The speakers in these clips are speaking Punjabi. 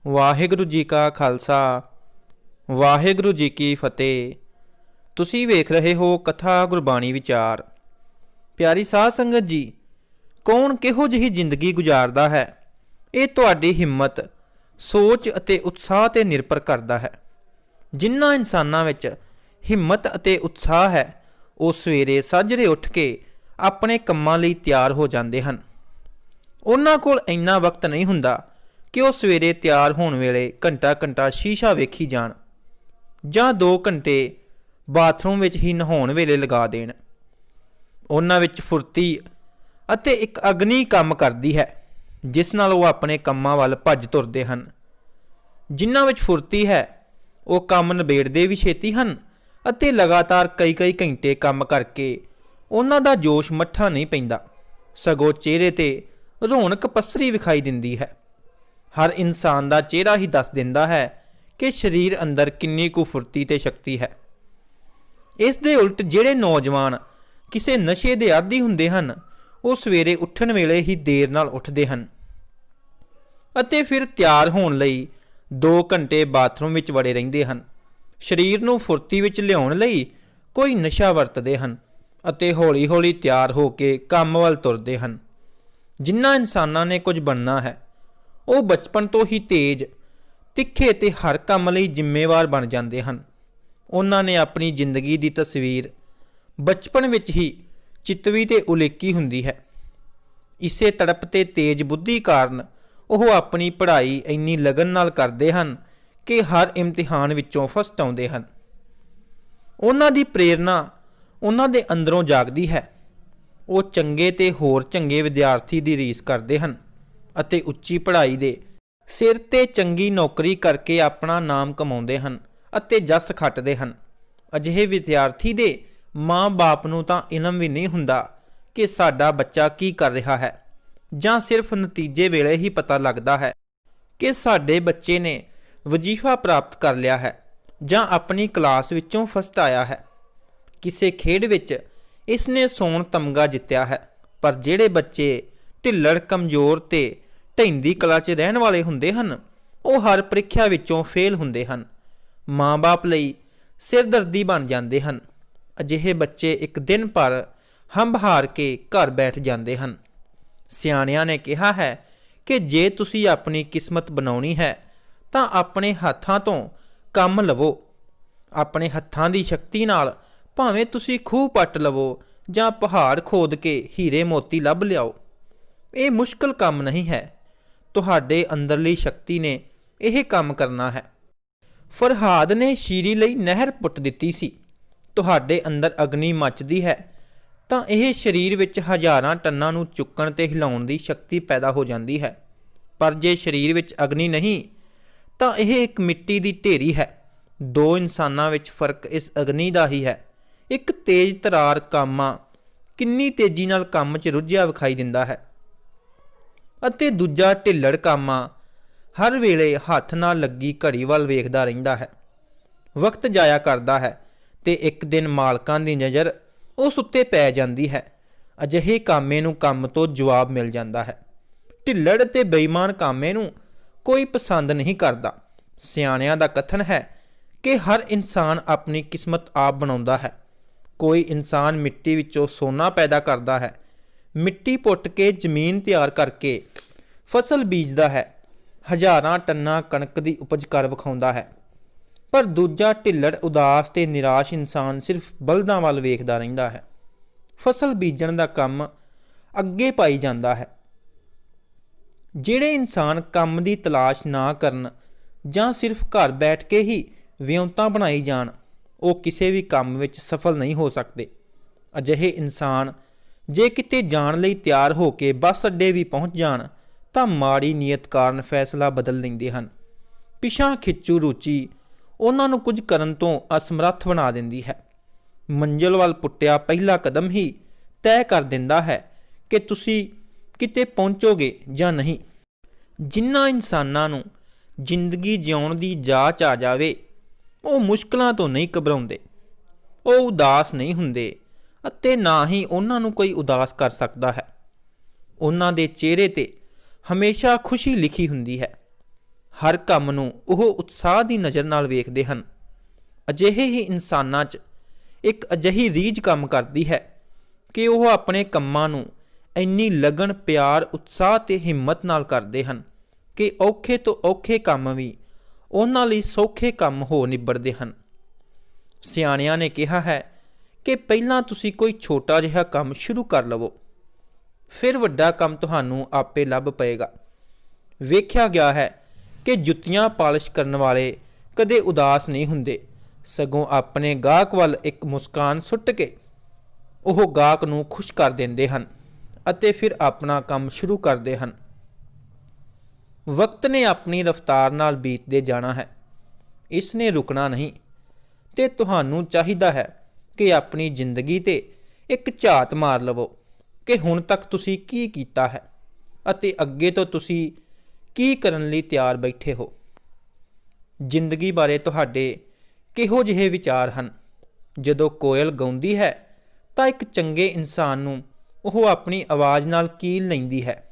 ਵਾਹਿਗੁਰੂ ਜੀ ਕਾ ਖਾਲਸਾ ਵਾਹਿਗੁਰੂ ਜੀ ਕੀ ਫਤਿਹ। ਤੁਸੀਂ ਵੇਖ ਰਹੇ ਹੋ ਕਥਾ ਗੁਰਬਾਣੀ ਵਿਚਾਰ। ਪਿਆਰੀ ਸਾਧ ਸੰਗਤ ਜੀ, ਕੌਣ ਕਿਹੋ ਜਿਹੀ ਜ਼ਿੰਦਗੀ ਗੁਜ਼ਾਰਦਾ ਹੈ, ਇਹ ਤੁਹਾਡੀ ਹਿੰਮਤ, ਸੋਚ ਅਤੇ ਉਤਸ਼ਾਹ 'ਤੇ ਨਿਰਭਰ ਕਰਦਾ ਹੈ। ਜਿਨ੍ਹਾਂ ਇਨਸਾਨਾਂ ਵਿੱਚ ਹਿੰਮਤ ਅਤੇ ਉਤਸ਼ਾਹ ਹੈ, ਉਹ ਸਵੇਰੇ ਸਾਜਰੇ ਉੱਠ ਕੇ ਆਪਣੇ ਕੰਮਾਂ ਲਈ ਤਿਆਰ ਹੋ ਜਾਂਦੇ ਹਨ। ਉਹਨਾਂ ਕੋਲ ਇੰਨਾ ਵਕਤ ਨਹੀਂ ਹੁੰਦਾ ਕਿ ਉਹ ਸਵੇਰੇ ਤਿਆਰ ਹੋਣ ਵੇਲੇ ਘੰਟਾ ਸ਼ੀਸ਼ਾ ਵੇਖੀ ਜਾਣ ਜਾਂ 2 ਘੰਟੇ ਬਾਥਰੂਮ ਵਿੱਚ ਹੀ ਨਹਾਉਣ ਵੇਲੇ ਲਗਾ ਦੇਣ। ਉਹਨਾਂ ਵਿੱਚ ਫੁਰਤੀ ਅਤੇ ਇੱਕ ਅਗਨੀ ਕੰਮ ਕਰਦੀ ਹੈ, ਜਿਸ ਨਾਲ ਉਹ ਆਪਣੇ ਕੰਮਾਂ ਵੱਲ ਭੱਜ ਤੁਰਦੇ ਹਨ। ਜਿਨ੍ਹਾਂ ਵਿੱਚ ਫੁਰਤੀ ਹੈ, ਉਹ ਕੰਮ ਨਿਬੇੜਦੇ ਵੀ ਛੇਤੀ ਹਨ ਅਤੇ ਲਗਾਤਾਰ ਕਈ ਘੰਟੇ ਕੰਮ ਕਰਕੇ ਉਹਨਾਂ ਦਾ ਜੋਸ਼ ਮੱਠਾ ਨਹੀਂ ਪੈਂਦਾ, ਸਗੋਂ ਚਿਹਰੇ 'ਤੇ ਰੌਣਕ ਪਸਰੀ ਵਿਖਾਈ ਦਿੰਦੀ ਹੈ। ਹਰ ਇਨਸਾਨ ਦਾ ਚਿਹਰਾ ਹੀ ਦੱਸ ਦਿੰਦਾ ਹੈ ਕਿ ਸਰੀਰ ਅੰਦਰ ਕਿੰਨੀ ਕੁ ਫੁਰਤੀ ਤੇ ਸ਼ਕਤੀ ਹੈ। ਇਸ ਦੇ ਉਲਟ ਜਿਹੜੇ ਨੌਜਵਾਨ ਕਿਸੇ ਨਸ਼ੇ ਦੇ ਆਦੀ ਹੁੰਦੇ ਹਨ, ਉਹ ਸਵੇਰੇ ਉੱਠਣ ਵੇਲੇ ਹੀ ਦੇਰ ਨਾਲ ਉੱਠਦੇ ਹਨ ਅਤੇ ਫਿਰ ਤਿਆਰ ਹੋਣ ਲਈ 2 ਘੰਟੇ ਬਾਥਰੂਮ ਵਿੱਚ ਵੜੇ ਰਹਿੰਦੇ ਹਨ। ਸਰੀਰ ਨੂੰ ਫੁਰਤੀ ਵਿੱਚ ਲਿਆਉਣ ਲਈ ਕੋਈ ਨਸ਼ਾ ਵਰਤਦੇ ਹਨ ਅਤੇ ਹੌਲੀ ਤਿਆਰ ਹੋ ਕੇ ਕੰਮ ਵੱਲ ਤੁਰਦੇ ਹਨ। ਜਿਨ੍ਹਾਂ ਇਨਸਾਨਾਂ ਨੇ ਕੁਝ ਬਣਨਾ ਹੈ, ਉਹ ਬਚਪਨ ਤੋਂ ਹੀ ਤੇਜ਼, ਤਿੱਖੇ ਤੇ ਹਰ ਕੰਮ ਲਈ ਜ਼ਿੰਮੇਵਾਰ ਬਣ ਜਾਂਦੇ ਹਨ। ਉਹਨਾਂ ਨੇ ਆਪਣੀ ਜ਼ਿੰਦਗੀ ਦੀ ਤਸਵੀਰ ਬਚਪਨ ਵਿੱਚ ਹੀ ਚਿਤਵੀ ਤੇ ਉਲੀਕੀ ਹੁੰਦੀ ਹੈ। ਇਸੇ ਤੜਪ ਤੇ ਤੇਜ਼ ਬੁੱਧੀ ਕਾਰਨ ਉਹ ਆਪਣੀ ਪੜ੍ਹਾਈ ਇੰਨੀ ਲਗਨ ਨਾਲ ਕਰਦੇ ਹਨ ਕਿ ਹਰ ਇਮਤਿਹਾਨ ਵਿੱਚੋਂ ਫਸਟ ਆਉਂਦੇ ਹਨ। ਉਹਨਾਂ ਦੀ ਪ੍ਰੇਰਨਾ ਉਹਨਾਂ ਦੇ ਅੰਦਰੋਂ ਜਾਗਦੀ ਹੈ। ਉਹ ਚੰਗੇ ਤੇ ਹੋਰ ਚੰਗੇ ਵਿਦਿਆਰਥੀ ਦੀ ਰੀਸ ਕਰਦੇ ਹਨ ਅਤੇ ਉੱਚੀ ਪੜ੍ਹਾਈ ਦੇ ਸਿਰ 'ਤੇ ਚੰਗੀ ਨੌਕਰੀ ਕਰਕੇ ਆਪਣਾ ਨਾਮ ਕਮਾਉਂਦੇ ਹਨ ਅਤੇ ਜਸ ਖੱਟਦੇ ਹਨ। ਅਜਿਹੇ ਵਿਦਿਆਰਥੀ ਦੇ ਮਾਂ-ਬਾਪ ਨੂੰ ਤਾਂ ਇਲਮ ਵੀ ਨਹੀਂ ਹੁੰਦਾ ਕਿ ਸਾਡਾ ਬੱਚਾ ਕੀ ਕਰ ਰਿਹਾ ਹੈ, ਜਾਂ ਸਿਰਫ ਨਤੀਜੇ ਵੇਲੇ ਹੀ ਪਤਾ ਲੱਗਦਾ ਹੈ ਕਿ ਸਾਡੇ ਬੱਚੇ ਨੇ ਵਜ਼ੀਫਾ ਪ੍ਰਾਪਤ ਕਰ ਲਿਆ ਹੈ ਜਾਂ ਆਪਣੀ ਕਲਾਸ ਵਿੱਚੋਂ ਫਸਟ ਆਇਆ ਹੈ। ਕਿਸੇ ਖੇਡ ਵਿੱਚ ਇਸ ਨੇ ਸੋਨ ਤਮਗਾ ਜਿੱਤਿਆ ਹੈ। ਪਰ ਜਿਹੜੇ ਬੱਚੇ ਢਿੱਲੜ, ਕਮਜ਼ੋਰ ਤੇ ਢਹਿੰਦੀ ਕਲਾ 'ਚ ਰਹਿਣ ਵਾਲੇ ਹੁੰਦੇ ਹਨ, ਉਹ ਹਰ ਪ੍ਰੀਖਿਆ ਵਿੱਚੋਂ ਫੇਲ ਹੁੰਦੇ ਹਨ। ਮਾਂ-ਬਾਪ ਲਈ ਸਿਰਦਰਦੀ ਬਣ ਜਾਂਦੇ ਹਨ। ਅਜਿਹੇ ਬੱਚੇ ਇੱਕ ਦਿਨ ਭਰ ਹੰਬ ਹਾਰ ਕੇ ਘਰ ਬੈਠ ਜਾਂਦੇ ਹਨ। ਸਿਆਣਿਆਂ ਨੇ ਕਿਹਾ ਹੈ ਕਿ ਜੇ ਤੁਸੀਂ ਆਪਣੀ ਕਿਸਮਤ ਬਣਾਉਣੀ ਹੈ ਤਾਂ ਆਪਣੇ ਹੱਥਾਂ ਤੋਂ ਕੰਮ ਲਵੋ। ਆਪਣੇ ਹੱਥਾਂ ਦੀ ਸ਼ਕਤੀ ਨਾਲ ਭਾਵੇਂ ਤੁਸੀਂ ਖੂਹ ਪੱਟ ਲਵੋ ਜਾਂ ਪਹਾੜ ਖੋਦ ਕੇ ਹੀਰੇ ਮੋਤੀ ਲੱਭ ਲਿਆਓ। ਇਹ ਮੁਸ਼ਕਲ ਕੰਮ ਨਹੀਂ ਹੈ। ਤੁਹਾਡੇ ਅੰਦਰਲੀ ਸ਼ਕਤੀ ਨੇ ਇਹ ਕੰਮ ਕਰਨਾ ਹੈ। ਫਰਹਾਦ ਨੇ ਸ਼ੀਰੀ ਲਈ ਨਹਿਰ ਪੁੱਟ ਦਿੱਤੀ ਸੀ। ਤੁਹਾਡੇ ਅੰਦਰ ਅਗਨੀ ਮੱਚਦੀ ਹੈ ਤਾਂ ਇਹ ਸਰੀਰ ਵਿੱਚ ਹਜ਼ਾਰਾਂ ਟਨਾਂ ਨੂੰ ਚੁੱਕਣ ਤੇ ਹਿਲਾਉਣ ਦੀ ਸ਼ਕਤੀ ਪੈਦਾ ਹੋ ਜਾਂਦੀ ਹੈ। ਪਰ ਜੇ ਸਰੀਰ ਵਿੱਚ ਅਗਨੀ ਨਹੀਂ ਤਾਂ ਇਹ ਇੱਕ ਮਿੱਟੀ ਦੀ ਢੇਰੀ ਹੈ। 2 ਇਨਸਾਨਾਂ ਵਿੱਚ ਫਰਕ ਇਸ ਅਗਨੀ ਦਾ ਹੀ ਹੈ। ਇੱਕ ਤੇਜ਼ ਤਰਾਰ ਕਾਮਾ ਕਿੰਨੀ ਤੇਜ਼ੀ ਨਾਲ ਕੰਮ 'ਚ ਰੁੱਝਿਆ ਵਿਖਾਈ ਦਿੰਦਾ ਹੈ ਅਤੇ ਦੂਜਾ ਢਿੱਲੜ ਕਾਮਾ ਹਰ ਵੇਲੇ ਹੱਥ ਨਾਲ ਲੱਗੀ ਘੜੀ ਵੱਲ ਵੇਖਦਾ ਰਹਿੰਦਾ ਹੈ, ਵਕਤ ਜਾਇਆ ਕਰਦਾ ਹੈ ਤੇ ਇੱਕ ਦਿਨ ਮਾਲਕਾਂ ਦੀ ਨਜ਼ਰ ਉਸ ਉੱਤੇ ਪੈ ਜਾਂਦੀ ਹੈ। ਅਜਿਹੇ ਕਾਮੇ ਨੂੰ ਕੰਮ ਤੋਂ ਜਵਾਬ ਮਿਲ ਜਾਂਦਾ ਹੈ। ਢਿੱਲੜ ਤੇ ਬੇਈਮਾਨ ਕਾਮੇ ਨੂੰ ਕੋਈ ਪਸੰਦ ਨਹੀਂ ਕਰਦਾ। ਸਿਆਣਿਆਂ ਦਾ ਕਥਨ ਹੈ ਕਿ ਹਰ ਇਨਸਾਨ ਆਪਣੀ ਕਿਸਮਤ ਆਪ ਬਣਾਉਂਦਾ ਹੈ। ਕੋਈ ਇਨਸਾਨ ਮਿੱਟੀ ਵਿੱਚੋਂ ਸੋਨਾ ਪੈਦਾ ਕਰਦਾ ਹੈ, ਮਿੱਟੀ ਪੁੱਟ ਕੇ ਜ਼ਮੀਨ ਤਿਆਰ ਕਰਕੇ ਫਸਲ ਬੀਜਦਾ ਹੈ, ਹਜ਼ਾਰਾਂ ਟੰਨਾਂ ਕਣਕ ਦੀ ਉਪਜ ਕਰ ਵਿਖਾਉਂਦਾ ਹੈ। ਪਰ ਦੂਜਾ ਢਿੱਲੜ, ਉਦਾਸ ਤੇ ਨਿਰਾਸ਼ ਇਨਸਾਨ ਸਿਰਫ ਬਲਦਾਂ ਵੱਲ ਵੇਖਦਾ ਰਹਿੰਦਾ ਹੈ। ਫਸਲ ਬੀਜਣ ਦਾ ਕੰਮ ਅੱਗੇ ਪਾਈ ਜਾਂਦਾ ਹੈ। ਜਿਹੜੇ ਇਨਸਾਨ ਕੰਮ ਦੀ ਤਲਾਸ਼ ਨਾ ਕਰਨ ਜਾਂ ਸਿਰਫ ਘਰ ਬੈਠ ਕੇ ਹੀ ਵਿਉਂਤਾਂ ਬਣਾਈ ਜਾਣ, ਉਹ ਕਿਸੇ ਵੀ ਕੰਮ ਵਿੱਚ ਸਫਲ ਨਹੀਂ ਹੋ ਸਕਦੇ। ਅਜਿਹੇ ਇਨਸਾਨ ਜੇ ਕਿਤੇ ਜਾਣ ਲਈ ਤਿਆਰ ਹੋ ਕੇ ਬੱਸ ਅੱਡੇ ਵੀ ਪਹੁੰਚ ਜਾਣ ਤਾਂ ਮਾੜੀ ਨੀਅਤ ਕਾਰਨ ਫੈਸਲਾ ਬਦਲ ਲੈਂਦੇ ਹਨ। ਪਿਛਾਂ ਖਿੱਚੂ ਰੁਚੀ ਉਹਨਾਂ ਨੂੰ ਕੁਝ ਕਰਨ ਤੋਂ ਅਸਮਰੱਥ ਬਣਾ ਦਿੰਦੀ ਹੈ। ਮੰਜ਼ਿਲ ਵੱਲ ਪੁੱਟਿਆ ਪਹਿਲਾ ਕਦਮ ਹੀ ਤੈਅ ਕਰ ਦਿੰਦਾ ਹੈ ਕਿ ਤੁਸੀਂ ਕਿਤੇ ਪਹੁੰਚੋਗੇ ਜਾਂ ਨਹੀਂ। ਜਿਨ੍ਹਾਂ ਇਨਸਾਨਾਂ ਨੂੰ ਜ਼ਿੰਦਗੀ ਜਿਉਣ ਦੀ ਜਾਚ ਆ ਜਾਵੇ, ਉਹ ਮੁਸ਼ਕਲਾਂ ਤੋਂ ਨਹੀਂ ਘਬਰਾਉਂਦੇ, ਉਹ ਉਦਾਸ ਨਹੀਂ ਹੁੰਦੇ ਅਤੇ ਨਾ ਹੀ ਉਹਨਾਂ ਨੂੰ ਕੋਈ ਉਦਾਸ ਕਰ ਸਕਦਾ ਹੈ। ਉਹਨਾਂ ਦੇ ਚਿਹਰੇ 'ਤੇ ਹਮੇਸ਼ਾ ਖੁਸ਼ੀ ਲਿਖੀ ਹੁੰਦੀ ਹੈ। ਹਰ ਕੰਮ ਨੂੰ ਉਹ ਉਤਸ਼ਾਹ ਦੀ ਨਜ਼ਰ ਨਾਲ ਵੇਖਦੇ ਹਨ। ਅਜਿਹੇ ਹੀ ਇਨਸਾਨਾਂ 'ਚ ਇੱਕ ਅਜਿਹੀ ਰੀਝ ਕੰਮ ਕਰਦੀ ਹੈ ਕਿ ਉਹ ਆਪਣੇ ਕੰਮਾਂ ਨੂੰ ਇੰਨੀ ਲਗਨ, ਪਿਆਰ, ਉਤਸ਼ਾਹ ਤੇ ਹਿੰਮਤ ਨਾਲ ਕਰਦੇ ਹਨ ਕਿ ਔਖੇ ਤੋਂ ਔਖੇ ਕੰਮ ਵੀ ਉਹਨਾਂ ਲਈ ਸੌਖੇ ਕੰਮ ਹੋ ਨਿਬੜਦੇ ਹਨ। ਸਿਆਣਿਆਂ ਨੇ ਕਿਹਾ ਹੈ ਕਿ ਪਹਿਲਾਂ ਤੁਸੀਂ ਕੋਈ ਛੋਟਾ ਜਿਹਾ ਕੰਮ ਸ਼ੁਰੂ ਕਰ ਲਵੋ, ਫਿਰ ਵੱਡਾ ਕੰਮ ਤੁਹਾਨੂੰ ਆਪੇ ਲੱਭ ਪਏਗਾ। ਵੇਖਿਆ ਗਿਆ ਹੈ ਕਿ ਜੁੱਤੀਆਂ ਪਾਲਿਸ਼ ਕਰਨ ਵਾਲੇ ਕਦੇ ਉਦਾਸ ਨਹੀਂ ਹੁੰਦੇ, ਸਗੋਂ ਆਪਣੇ ਗਾਹਕ ਵੱਲ ਇੱਕ ਮੁਸਕਾਨ ਸੁੱਟ ਕੇ ਉਹ ਗਾਹਕ ਨੂੰ ਖੁਸ਼ ਕਰ ਦਿੰਦੇ ਹਨ ਅਤੇ ਫਿਰ ਆਪਣਾ ਕੰਮ ਸ਼ੁਰੂ ਕਰਦੇ ਹਨ। ਵਕਤ ਨੇ ਆਪਣੀ ਰਫ਼ਤਾਰ ਨਾਲ ਬੀਤਦੇ ਜਾਣਾ ਹੈ, ਇਸ ਨੇ ਰੁਕਣਾ ਨਹੀਂ, ਤੇ ਤੁਹਾਨੂੰ ਚਾਹੀਦਾ ਹੈ ਕਿ ਆਪਣੀ ਜ਼ਿੰਦਗੀ 'ਤੇ ਇੱਕ ਝਾਤ ਮਾਰ ਲਵੋ ਕਿ ਹੁਣ ਤੱਕ ਤੁਸੀਂ ਕੀ ਕੀਤਾ ਹੈ ਅਤੇ ਅੱਗੇ ਤੋਂ ਤੁਸੀਂ ਕੀ ਕਰਨ ਲਈ ਤਿਆਰ ਬੈਠੇ ਹੋ। ਜ਼ਿੰਦਗੀ ਬਾਰੇ ਤੁਹਾਡੇ ਕਿਹੋ ਜਿਹੇ ਵਿਚਾਰ ਹਨ? ਜਦੋਂ ਕੋਇਲ ਗਾਉਂਦੀ ਹੈ ਤਾਂ ਇੱਕ ਚੰਗੇ ਇਨਸਾਨ ਨੂੰ ਉਹ ਆਪਣੀ ਆਵਾਜ਼ ਨਾਲ ਕੀਲ ਲੈਂਦੀ ਹੈ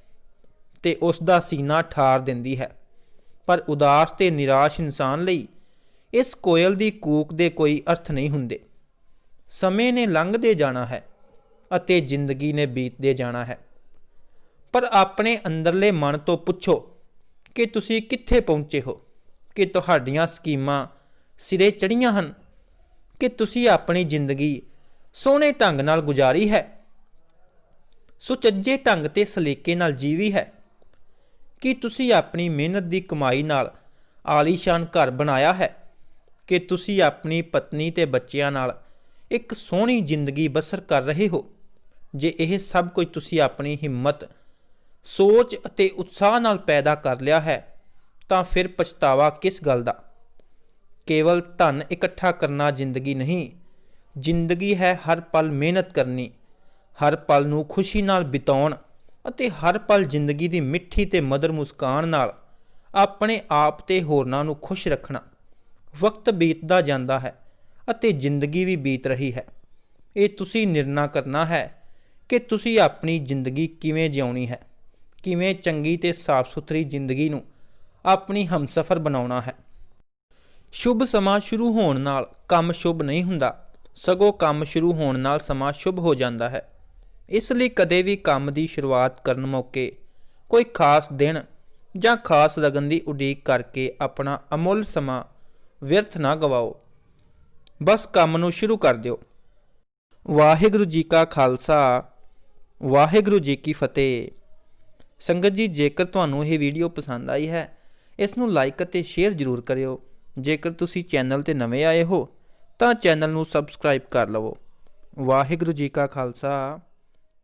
ਤੇ ਉਸ ਦਾ ਸੀਨਾ ਠਾਰ ਦਿੰਦੀ ਹੈ, ਪਰ ਉਦਾਸ ਤੇ ਨਿਰਾਸ਼ ਇਨਸਾਨ ਲਈ ਇਸ ਕੋਇਲ ਦੀ ਕੂਕ ਦੇ ਕੋਈ ਅਰਥ ਨਹੀਂ ਹੁੰਦੇ। ਸਮੇਂ ਨੇ ਲੰਘਦੇ ਜਾਣਾ ਹੈ ਅਤੇ ਜ਼ਿੰਦਗੀ ਨੇ ਬੀਤਦੇ ਜਾਣਾ ਹੈ, ਪਰ ਆਪਣੇ ਅੰਦਰਲੇ ਮਨ ਤੋਂ ਪੁੱਛੋ ਕਿ ਤੁਸੀਂ ਕਿੱਥੇ ਪਹੁੰਚੇ ਹੋ, ਕਿ ਤੁਹਾਡੀਆਂ ਸਕੀਮਾਂ ਸਿਰੇ ਚੜ੍ਹੀਆਂ ਹਨ, ਕਿ ਤੁਸੀਂ ਆਪਣੀ ਜ਼ਿੰਦਗੀ ਸੋਹਣੇ ਢੰਗ ਨਾਲ ਗੁਜ਼ਾਰੀ ਹੈ, ਸੁਚੱਜੇ ਢੰਗ ਤੇ ਸਲੀਕੇ ਨਾਲ ਜੀਵੀ ਹੈ, ਕਿ ਤੁਸੀਂ ਆਪਣੀ ਮਿਹਨਤ ਦੀ ਕਮਾਈ ਨਾਲ ਆਲੀਸ਼ਾਨ ਘਰ ਬਣਾਇਆ ਹੈ, ਕਿ ਤੁਸੀਂ ਆਪਣੀ ਪਤਨੀ ਤੇ ਬੱਚਿਆਂ ਨਾਲ ਇੱਕ ਸੋਹਣੀ ਜ਼ਿੰਦਗੀ ਬਸਰ ਕਰ ਰਹੇ ਹੋ। ਜੇ ਇਹ ਸਭ ਕੁਝ ਤੁਸੀਂ ਆਪਣੀ ਹਿੰਮਤ, ਸੋਚ ਅਤੇ ਉਤਸ਼ਾਹ ਨਾਲ ਪੈਦਾ ਕਰ ਲਿਆ ਹੈ ਤਾਂ ਫਿਰ ਪਛਤਾਵਾ ਕਿਸ ਗੱਲ ਦਾ? ਕੇਵਲ ਧਨ ਇਕੱਠਾ ਕਰਨਾ ਜ਼ਿੰਦਗੀ ਨਹੀਂ, ਜ਼ਿੰਦਗੀ ਹੈ ਹਰ ਪਲ ਮਿਹਨਤ ਕਰਨੀ, ਹਰ ਪਲ ਨੂੰ ਖੁਸ਼ੀ ਨਾਲ ਬਿਤਾਉਣ ਅਤੇ ਹਰ ਪਲ ਜ਼ਿੰਦਗੀ ਦੀ ਮਿੱਠੀ ਤੇ ਮਧੁਰ ਮੁਸਕਾਨ ਨਾਲ ਆਪਣੇ ਆਪ ਤੇ ਹੋਰਨਾਂ ਨੂੰ ਖੁਸ਼ ਰੱਖਣਾ। ਵਕਤ ਬੀਤਦਾ ਜਾਂਦਾ ਹੈ ਅਤੇ ਜ਼ਿੰਦਗੀ ਵੀ ਬੀਤ ਰਹੀ ਹੈ। ਇਹ ਤੁਸੀਂ ਨਿਰਣਾ ਕਰਨਾ ਹੈ ਕਿ ਤੁਸੀਂ ਆਪਣੀ ਜ਼ਿੰਦਗੀ ਕਿਵੇਂ ਜਿਉਣੀ ਹੈ, ਕਿਵੇਂ ਚੰਗੀ ਤੇ ਸਾਫ਼ ਸੁਥਰੀ ਜ਼ਿੰਦਗੀ ਨੂੰ ਆਪਣੀ ਹਮਸਫ਼ਰ ਬਣਾਉਣਾ ਹੈ। ਸ਼ੁਭ ਸਮਾਂ ਸ਼ੁਰੂ ਹੋਣ ਨਾਲ ਕੰਮ ਸ਼ੁਭ ਨਹੀਂ ਹੁੰਦਾ, ਸਗੋਂ ਕੰਮ ਸ਼ੁਰੂ ਹੋਣ ਨਾਲ ਸਮਾਂ ਸ਼ੁਭ ਹੋ ਜਾਂਦਾ ਹੈ। ਇਸ ਲਈ ਕਦੇ ਵੀ ਕੰਮ ਦੀ ਸ਼ੁਰੂਆਤ ਕਰਨ ਮੌਕੇ ਕੋਈ ਖਾਸ ਦਿਨ ਜਾਂ ਖਾਸ ਲਗਨ ਦੀ ਉਡੀਕ ਕਰਕੇ ਆਪਣਾ ਅਮੁੱਲ ਸਮਾਂ ਵਿਅਰਥ ਨਾ ਗਵਾਓ। ਬਸ ਕੰਮ ਨੂੰ ਸ਼ੁਰੂ ਕਰ ਦਿਓ। ਵਾਹਿਗੁਰੂ ਜੀ ਕਾ ਖਾਲਸਾ, ਵਾਹਿਗੁਰੂ ਜੀ ਕੀ ਫਤਿਹ। ਸੰਗਤ ਜੀ, ਜੇਕਰ ਤੁਹਾਨੂੰ ਇਹ ਵੀਡੀਓ ਪਸੰਦ ਆਈ ਹੈ, ਇਸ ਨੂੰ ਲਾਈਕ ਅਤੇ ਸ਼ੇਅਰ ਜ਼ਰੂਰ ਕਰਿਓ। ਜੇਕਰ ਤੁਸੀਂ ਚੈਨਲ 'ਤੇ ਨਵੇਂ ਆਏ ਹੋ ਤਾਂ ਚੈਨਲ ਨੂੰ ਸਬਸਕ੍ਰਾਈਬ ਕਰ ਲਵੋ। ਵਾਹਿਗੁਰੂ ਜੀ ਕਾ ਖਾਲਸਾ,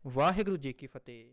ਵਾਹਿਗੁਰੂ ਜੀ ਕੀ ਫਤਿਹ।